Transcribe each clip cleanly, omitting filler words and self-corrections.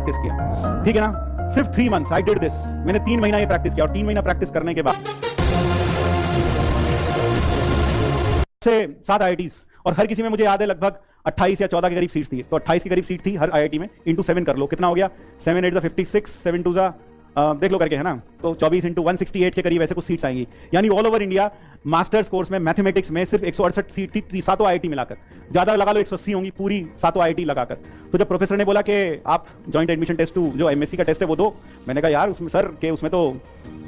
Practice किया, ठीक है ना। सिर्फ 3 मंथ्स आई डिड दिस, मैंने 3 महीना ये प्रैक्टिस किया और 3 महीना प्रैक्टिस करने के बाद से 7 IITs और हर किसी में मुझे याद है लगभग 28 या 14 के करीब सीट्स थी। तो 28 के करीब सीट थी हर IIT में, इंटू 7 कर लो कितना हो गया, 7 8 56, 7 2 देख लो करके, है ना। तो 24 इंटू 168 के करीब ऐसे कुछ सीट्स आएंगी, यानी all over India masters course में मैथमेटिक्स में सिर्फ 168 सीट थी, सातों IIT मिलाकर, ज्यादा लगा लो 180 होंगी पूरी सातों IIT लगाकर। तो जब प्रोफेसर ने बोला कि आप जॉइंट एडमिशन टेस्ट 2 जो MSc का टेस्ट है वो दो, मैंने कहा यार उसमें सर के उसमें तो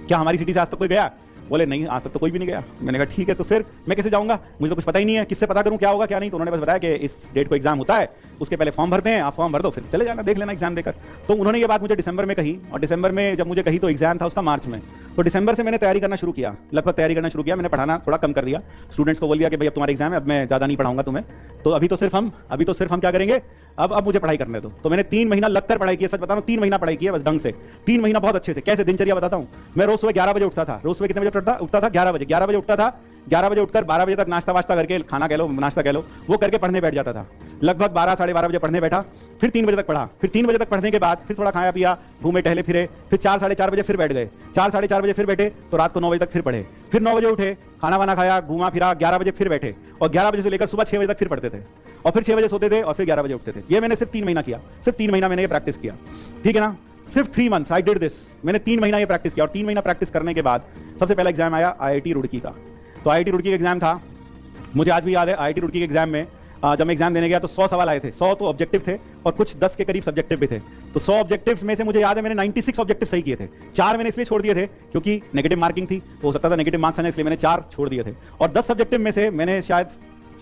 क्या हमारी सिटी से आज तक कोई गया? बोले नहीं आज तक तो कोई भी नहीं गया। मैंने कहा ठीक है, तो फिर मैं कैसे जाऊंगा, मुझे तो कुछ पता ही नहीं है, किससे पता करूं क्या होगा क्या नहीं। तो उन्होंने बस बताया कि इस डेट को एग्जाम होता है, उसके पहले फॉर्म भरते हैं, आप फॉर्म भर दो फिर चले जाना देख लेना एग्जाम देकर। तो उन्होंने ये बात मुझे दिसंबर में कही, और दिसंबर में जब मुझे कही तो एग्जाम था उसका मार्च में। तो दिसंबर से मैंने तैयारी करना शुरू किया, लगभग तैयारी करना शुरू किया, मैंने पढ़ाना थोड़ा कम कर दिया, स्टूडेंट्स को बोल दिया कि भाई अब तुम्हारा एग्जाम है, अब मैं ज़्यादा नहीं पढ़ाऊंगा तुम्हें, तो अभी तो सिर्फ हम क्या करेंगे, अब मुझे पढ़ाई करने दो। तो मैंने 3 महीना लगकर पढ़ाई की, सच बता रहा हूं 3 महीना पढ़ाई की है बस ढंग से, 3 महीना बहुत अच्छे से। कैसे दिनचर्या बताता हूं, मैं रोज सुबह 11 बजे उठता था, रोज सुबह कितने बजे उठता था 11 बजे उठता था, 11 बजे उठकर 12 बजे तक नाश्ता वास्ता करके, खाना कह लो नाश्ता कह लो, वो करके पढ़ने बैठ जाता था। लगभग 12 साढ़े 12 बजे पढ़ने बैठा, फिर 3 बजे तक पढ़ा, फिर 3 बजे तक पढ़ने के बाद फिर थोड़ा खाया पिया, घूमे टहले फिरे, फिर 4 साढ़े 4 बजे फिर बैठ गए, 4 साढ़े 4 बजे फिर बैठे तो रात को 9 बजे तक फिर पढ़े, फिर 9 बजे उठे, खाना वाना खाया, घूमा फिरा, 11 बजे फिर बैठे, और 11 बजे से लेकर सुबह 6 बजे तक फिर पढ़ते थे, और फिर 6 बजे सोते थे, और फिर 11 बजे उठते थे। ये मैंने सिर्फ 3 महीना किया, सिर्फ 3 महीना मैंने ये प्रैक्टिस किया, ठीक है ना। सिर्फ 3 मंथ्स आई डिड दिस, मैंने 3 महीना ये प्रैक्टिस किया, और 3 महीना प्रैक्टिस करने के बाद सबसे पहला एग्जाम आया IIT रुड़की का। तो IIT रुड़की का एग्जाम था, मुझे आज भी याद है IIT रुड़की के एग्जाम में जब मैं एग्जाम देने गया तो 100 सवाल आए थे, 100 तो ऑब्जेक्टिव थे और कुछ 10 के करीब सब्जेक्टिव भी थे। तो 100 ऑब्जेक्टिव्स में से मुझे याद है मैंने 96 ऑब्जेक्टिव सही किए थे, 4 मैंने इसलिए छोड़ दिए थे क्योंकि नेगेटिव मार्किंग थी, हो सकता था नेगेटिव मार्क्स आने, इसलिए मैंने 4 छोड़ दिए थे, और 10 सब्जेक्टिव में से मैंने शायद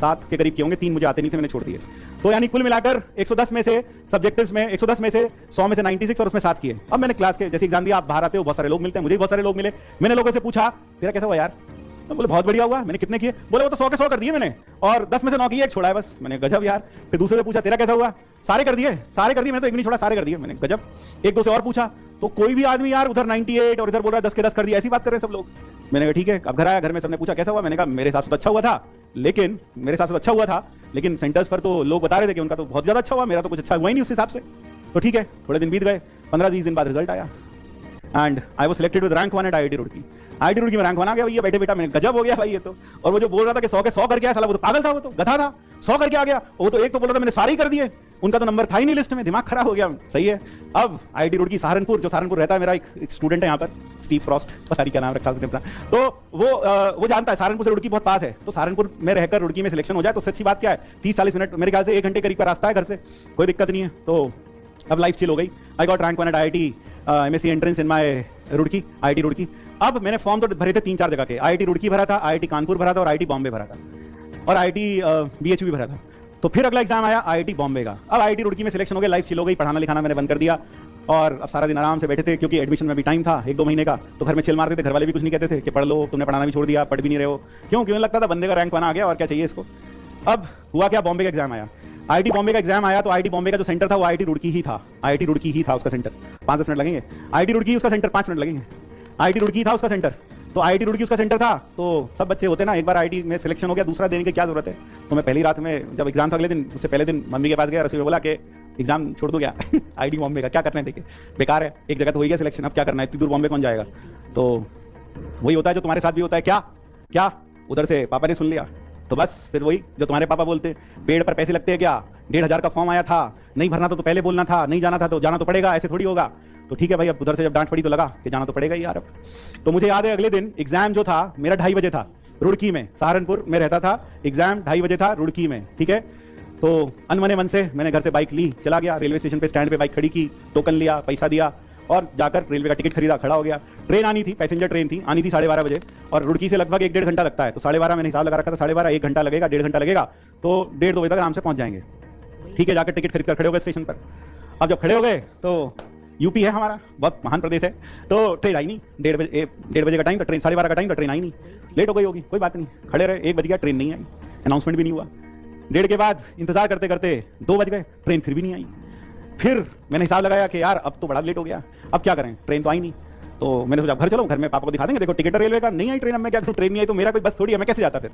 7 के करीब किए होंगे, 3 मुझे आते नहीं थे, मैंने छोड़ दिए। तो यानी कुल मिलाकर 110 में से सब्जेक्टिव्स में 110 में से 100 में से 96 और उसमें 7 किए। अब मैंने क्लास के जैसे एग्जाम दिया, आप बाहर आते हो बहुत सारे लोग मिलते हैं, मुझे बहुत सारे लोग मिले, मैंने लोगों से पूछा तेरा कैसा हुआ यार, बोले बहुत बढ़िया हुआ। मैंने कितने किए, बोले वो तो 100 के 100 कर दिए मैंने, और 10 में से 9 किए, एक छोड़ा है बस। मैंने गजब यार। फिर दूसरे से पूछा तेरा कैसा हुआ, सारे कर दिए, मैंने तो एक नहीं छोड़ा, सारे कर दिए मैंने, गजब। एक दो से और पूछा तो कोई भी आदमी यार उधर 98 और इधर बोल रहा है 10 के 10 कर दिया, ऐसी बात कर रहे हैं सब लोग। मैंने कहा ठीक है। अब घर आया, घर में सबने पूछा कैसा हुआ, मैंने कहा मेरे साथ तो अच्छा हुआ था, लेकिन सेंटर्स पर तो लोग बता रहे थे कि उनका तो बहुत ज्यादा अच्छा हुआ, मेरा तो कुछ अच्छा हुआ ही नहीं उस हिसाब से। तो ठीक है, थोड़े दिन बीत गए, 15-20 दिन बाद रिजल्ट आया, and I was selected with rank 1 at IIT Roorkee. IIT Roorkee में रैंक 1 आ गया भैया, बैठे बेटा, मैंने गजब हो गया भाई ये तो। और वो जो बोल रहा था कि 100 के 100 करके आया, साला वो तो पागल था, वो तो गधा था, 100 करके आ गया। वो तो एक तो बोल रहा था मैंने सारे ही कर दिए, उनका तो नंबर था ही नहीं लिस्ट में, दिमाग खराब हो गया। सही है। अब IIT रुड़की सहारनपुर, जो सहारनपुर रहता है, मेरा एक स्टूडेंट है यहाँ पर, स्टीव फ्रॉस्ट, पता नहीं क्या नाम रखा उसने, तो वो जानता है सहारनपुर से रुड़की बहुत पास है, तो सहारनपुर में रहकर रुड़की में सिलेक्शन हो जाए तो सच्ची बात क्या है, 30-40 मिनट मेरे ख्याल से 1 घंटे करीब का रास्ता है घर से, कोई दिक्कत नहीं है। तो अब लाइफ चिल हो गई। I got rank 1 at IIT MSc entrance in my Roorkee, IIT Roorkee. अब मैंने फॉर्म तो भरे थे 3-4 जगह के, IIT रुड़की भरा था, IIT कानपुर भरा था, और IIT बॉम्बे भरा था, और IIT BHU भी भरा था। तो फिर अगला एग्जाम आया IIT बॉम्बे का। अब IIT रुड़की में सिलेक्शन हो गया, लाइफ चिल हो गई, पढ़ाना लिखाना मैंने बंद कर दिया, और अब सारा दिन आराम से बैठे थे क्योंकि एडमिशन में भी टाइम था 1-2 महीने का। तो घर में चिल मारते थे, घर वाले भी कुछ नहीं कहते थे कि पढ़ लो, तुमने पढ़ाना भी छोड़ दिया, पढ़ भी नहीं रहे हो, क्यों लगता था बंदे का रैंक 1 आ गया और क्या चाहिए इसको। अब हुआ क्या, बॉम्बे का एग्जाम आया, IIT बॉम्बे का एग्जाम आया। तो IIT बॉम्बे का जो सेंटर था वो IIT रुड़की ही था, IIT रुड़की ही था उसका सेंटर। 5-10 मिनट लगेंगे, IIT रुड़की उसका सेंटर, 5 मिनट लगेंगे, IIT रुड़की था उसका सेंटर। तो IIT रुड़की उसका सेंटर था। तो सब बच्चे होते ना, एक बार IIT में सिलेक्शन हो गया, दूसरा देने की क्या जरूरत है। तो मैं पहली रात में जब एग्जाम था अगले दिन, उससे पहले दिन मम्मी के पास गया, रसोई में बोला कि एग्जाम छोड़ दो क्या IIT बॉम्बे का क्या करना है, देखिए बेकार है, एक जगह तो हो गया सिलेक्शन, अब क्या करना है, इतनी दूर बॉम्बे कौन जाएगा। तो वही होता है जो तुम्हारे साथ भी होता है, क्या उधर से पापा ने सुन लिया, तो बस फिर वही जो तुम्हारे पापा बोलते, पेड़ पर पैसे लगते हैं क्या, 1500 का फॉर्म आया था, नहीं भरना तो पहले बोलना था, नहीं जाना था तो जाना तो पड़ेगा, ऐसे थोड़ी होगा। तो ठीक है भाई, अब उधर से जब डांट पड़ी तो लगा कि जाना तो पड़ेगा ही यार अब। तो मुझे याद है अगले दिन एग्जाम जो था मेरा 2:30 बजे था, रुड़की में, सहारनपुर में रहता था, एग्जाम 2:30 बजे था रुड़की में, ठीक है। तो अनमने मन से मैंने घर से बाइक ली, चला गया रेलवे स्टेशन पे, स्टैंड पे बाइक खड़ी की, टोकन लिया, पैसा दिया, और जाकर रेलवे का टिकट खरीदा, खड़ा हो गया। ट्रेन आनी थी, पैसेंजर ट्रेन थी, आनी थी 12:30 बजे, और रुड़की से लगभग 1-1.5 घंटा लगता है। तो 12:30 मैंने हिसाब लगा रखा था, 12:30 1 घंटा लगेगा, 1.5 घंटा लगेगा, तो 1:30-2 बजे तक आराम से पहुंच जाएंगे, ठीक है। जाकर टिकट खरीद कर खड़े हो गए स्टेशन पर। अब जब खड़े हो गए तो यूपी है हमारा, बहुत महान प्रदेश है, तो ट्रेन आई नहीं, 1:30 बजे का टाइम था, ट्रेन 12:30 का टाइम था, ट्रेन आई नहीं, लेट हो गई होगी, कोई बात नहीं, खड़े रहे, 1 बज गया, ट्रेन नहीं आई, अनाउंसमेंट भी नहीं हुआ। 1:30 के बाद इंतजार करते करते 2 बज गए, ट्रेन फिर भी नहीं आई। फिर मैंने हिसाब लगाया कि यार अब तो बड़ा लेट हो गया, अब क्या करें, ट्रेन तो आई नहीं। तो मैंने सोचा घर चलो, घर में पापा को दिखा देंगे, देखो टिकट रेलवे का, नहीं आई ट्रेन, अब मैं क्या करूँ, ट्रेन नहीं आई तो मेरा कोई बस थोड़ी है, मैं कैसे जाता फिर।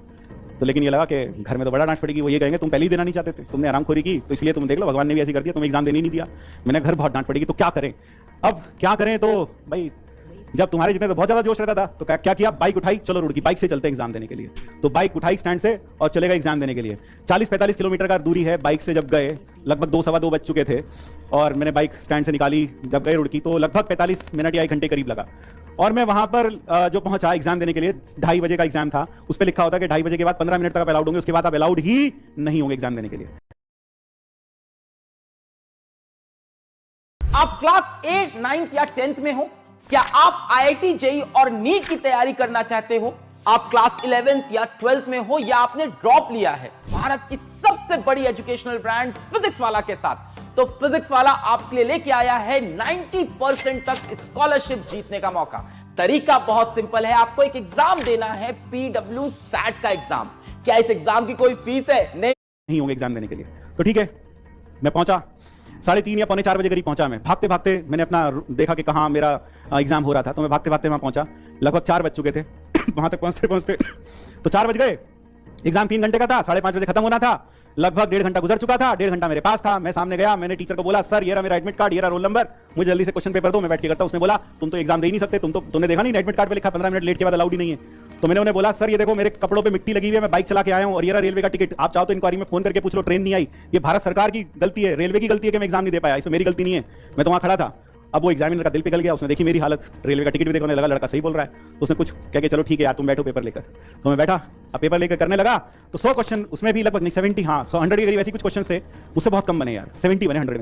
तो लेकिन ये लगा कि घर में तो बड़ा डांट पड़ेगी, वो ये कहेंगे तुम पहले ही देना नहीं चाहते थे, तुमने आरामखोरी की, तो इसलिए तुम देख लो भगवान ने भी ऐसी कर दिया, तुम्हें एग्जाम देने ही नहीं दिया। मैंने घर बहुत डांट पड़ेगी, तो क्या करें? अब क्या करें? तो भाई जब तुम्हारे जितने तो बहुत ज्यादा जोश रहता था, तो क्या किया, बाइक उठाई, चलो रुड़की बाइक से चलते हैं एग्जाम देने के लिए। तो बाइक उठाई स्टैंड से और चले गए एग्जाम देने के लिए। 40-45 किलोमीटर का दूरी है, बाइक से जब गए लगभग 2-2:15 बज चुके थे, और मैंने बाइक स्टैंड से निकाली, जब गए रुड़की तो लगभग 45 मिनट या 1 घंटे करीब लगा। और मैं वहां पर जो पहुंचा एग्जाम देने के लिए, 2:30 बजे का एग्जाम था, उस पर लिखा होता है कि 2:30 बजे के बाद 15 मिनट तक आप अलाउड होंगे, उसके बाद आप अलाउड ही नहीं होंगे एग्जाम देने के लिए। आप क्लास 8, 9 या 10th में हो? क्या आप IIT जेईई और नीट की तैयारी करना चाहते हो? आप क्लास 11th या 12th में हो, या आपने ड्रॉप लिया है भारत की सबसे बड़ी एजुकेशनल ब्रांड फिजिक्स वाला के साथ? तो फिजिक्स वाला आपके लिए लेके आया है 90% तक स्कॉलरशिप जीतने का मौका। तरीका बहुत सिंपल है, आपको एक एग्जाम देना है, PWSAT का एग्जाम। क्या इस एग्जाम की कोई फीस है? नहीं होंगे एग्जाम देने के लिए। तो ठीक है, मैं पहुंचा 3:30 या 3:45 बजे करीब पहुंचा। मैं भागते भागते मैंने अपना देखा कि कहाँ मेरा एग्जाम हो रहा था, तो मैं भागते भागते वहां पहुंचा। लगभग 4 बज चुके थे वहां तक पहुंचते पहुंचते तो 4 बज गए। एग्जाम 3 घंटे का था, 5:30 बजे खत्म होना था। लगभग 1.5 घंटा गुजर चुका था, 1.5 घंटा मेरे पास था। मैं सामने गया, मैंने टीचर को बोला, सर ये रहा मेरा एडमिट कार्ड, ये रहा रोल नंबर, मुझे जल्दी से क्वेश्चन पेपर दो, मैं बैठ के करता हूं। उसने बोला तुम तो एग्जाम दे ही नहीं सकते, तुमने देखा नहीं एडमिट कार्ड पे लिखा 15 मिनट लेट के बाद अलाउड ही नहीं है। तो मैंने उन्हें बोला, सर ये देखो मेरे कपड़ों पे मिट्टी लगी हुई है, मैं बाइक चला के आया हूं, और ये रहा रेलवे का टिकट, आप चाहो तो इंक्वायरी में फोन करके पूछ लो, ट्रेन नहीं आई। ये भारत सरकार की गलती है, रेलवे की गलती है कि मैं एग्जाम नहीं दे पाया, इसमें मेरी गलती नहीं है। मैं तो वहां खड़ा था। अब वो एग्जामिनर का दिल पिघल गया, उसने देखी मेरी हालत, रेलवे का टिकट भी देखने लगा, लड़का सही बोल रहा है, तो उसने कुछ कह के चलो ठीक है यार तुम बैठो पेपर लेकर। तो मैं बैठा, अब पेपर लेकर करने लगा, तो 100 क्वेश्चन, उसमें भी लगभग नहीं 70, हाँ 100 के करीब ऐसी कुछ क्वेश्चन थे, मुझसे बहुत कम बने यार, 70 बने 100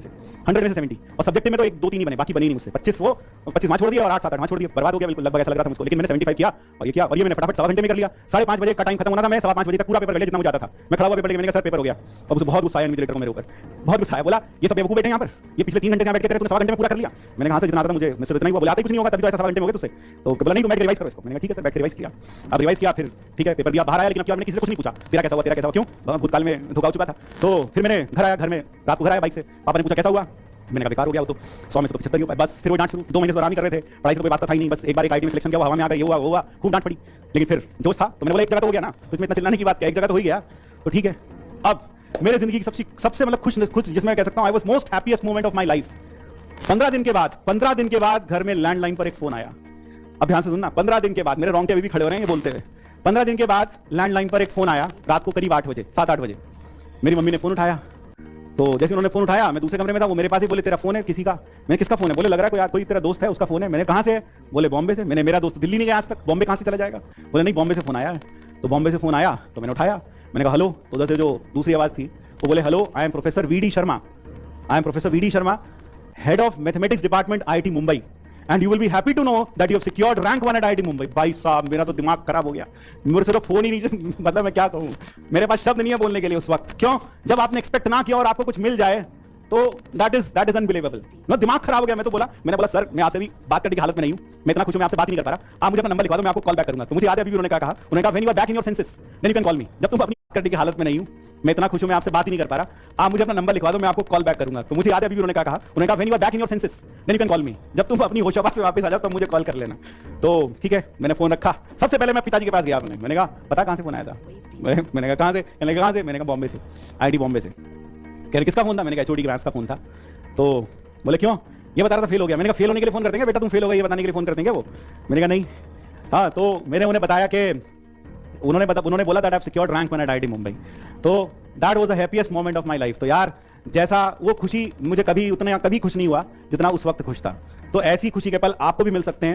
में से 70। और सब्जेक्ट में तो 1-2-3 ही बने, बाकी बनी नहीं मुझसे। 25 वहाँ छोड़ दिया और 8-7 वहाँ छोड़ दिया, बर्बाद हो गया बिल्कुल, लगभग ऐसा लग रहा था मुझको। लेकिन मैंने 75 किया, और ये किया, और ये मैंने फटाफट 1.25 घंटे में कर लिया। 5:30 बजे का टाइम खत्म होना था, मैं 5:15 बजे तक पूरा पेपर कर लिया जितना मुझे आता था। मैं खड़ा हुआ पेपर लेके, मैंने कहा सर पेपर हो गया। अब उसे बहुत गुस्सा आया इन्विजिलेटर को मेरे ऊपर, बहुत गुस्सा आया, बोला ये सब बेवकूफ बैठे यहाँ पर, ये पिछले 3 घंटे से बैठ के तूने 1.25 घंटे में पूरा कर लिया। मैंने कहा से जितना आता था मुझे, मुझसे इतना ही हुआ, बोला कुछ नहीं होगा, तभी तो ऐसा 7 घंटे में हो गए तुझसे। तो बोला नहीं तुम बैठ के रिवाइज करो इसको। मैंने कहा ठीक है सर, बैठ के रिवाइज किया। अब रिवाइज किया, फिर ठीक है पेपर दिया, बाहर आया, लेकिन अब क्या मैंने किसी से कुछ नहीं पूछा, तेरा कैसा हुआ क्यों, भूतकाल में धोखा हो चुका था। तो फिर मैंने घर आया, घर में रात को घर आया बाइक से, पापा ने पूछा कैसा हुआ, मैंने कहा बेकार हो गया, वो तो 100 में से तो 75 ही हुआ। बस फिर वो डांट शुरू, 2 महीने से आराम ही कर रहे थे, पढ़ाई से कोई बात था ही नहीं, बस एक बार एक IIT में सिलेक्शन किया, हवा में आ गया, ये हुआ, खूब डांट पड़ी। लेकिन फिर जोश था, तो मैंने बोला एक जगह तो हो गया ना, तो इसमें इतना चिल्लाने की बात क्या, एक जगह तो हो गया, तो ठीक है। अब मेरे जिंदगी की सबसे मतलब खुश जिसमें कह सकता हूँ, I was most happiest moment of my life. 15 दिन के बाद घर में लैंडलाइन पर एक फोन आया। अब ध्यान से सुनना, 15 दिन के बाद, मेरे रोंगटे अभी भी खड़े हो रहे हैं ये बोलते हुए। 15 दिन के बाद लैंडलाइन पर एक फोन आया, रात को करीब 7-8 बजे। मेरी मम्मी ने फोन उठाया, तो जैसे उन्होंने फोन उठाया, मैं दूसरे कमरे में था, वो मेरे पास ही बोले तेरा फोन है किसी का। मैंने किसका फोन है? बोले लग रहा है कोई तेरा दोस्त है, उसका फोन है। मैंने कहां से है? बोले बॉम्बे से। मैंने मेरा दोस्त दिल्ली नहीं गया आज तक, बॉम्बे कहां से चला जाएगा? बोले नहीं बॉम्बे से फोन आया है। तो बॉम्बे से फोन आया तो मैंने उठाया, मैंने कहा हेलो। तो उधर से जो दूसरी आवाज थी वो बोले hello, I am professor VD Sharma, head of mathematics department IIT Mumbai, and you will be happy to know that you have secured rank 1 at IIT Mumbai. भाई साहब मेरा तो दिमाग खराब हो गया, मेरे से तो फोन ही नहीं मतलब मैं क्या कहूं, मेरे पास शब्द नहीं है बोलने के लिए उस वक्त। क्यों? जब आपने एक्सपेक्ट ना किया और आपको कुछ मिल जाए तो दैट इज अनबिलीवेबल। मैं दिमाग खराब हो गया। मैंने बोला सर मैं आपसे भी बात करने की हालत में नहीं हूं, मैं इतना खुश हूं, मैं आपसे बात नहीं कर पा रहा, आप मुझे अपना नंबर लिखवा दो, मैं आपको कॉल बैक करूंगा। तो मुझे याद है अभी उन्होंने कहा when you are back in your senses then you can call me. जब तुम अपनी बात करने की हालत में नहीं हूं, मैं इतना खुश हूं, मैं आपसे बात ही नहीं कर पा रहा, आप मुझे अपना नंबर लिखवा दो, मैं आपको कॉल बैक करूंगा। तो मुझे याद है अभी उन्होंने कहा when you are back in your senses then you can call me. जब तुम अपनी होशाबाद से वापस आ जाओ तो मुझे कॉल कर लेना। तो ठीक है, मैंने फोन रखा। सबसे पहले मैं पिताजी के पास गया, मैंने कहा पता कहां से फोन आया था? मैंने कहा कहां से? मैंने कहा बॉम्बे से, IIT बॉम्बे से। कह रहे किसका फोन था? मैंने कहा HOD क्लास का फोन था। तो बोले क्यों? ये बता रहा था फेल हो गया। मैंने कहा फेल होने के लिए फोन करते हैं बेटा, तुम फेल हो गए ये बताने के लिए फोन करते हैं वो? मैंने कहा नहीं। हाँ, तो मैंने उन्हें बताया कि उन्होंने बोला that I have secured rank 1 at IIT Mumbai. तो that was the happiest moment of my life. तो यार जैसा वो खुशी मुझे कभी खुश नहीं हुआ जितना उस वक्त खुश था। तो ऐसी खुशी के पल आपको भी मिल सकते हैं।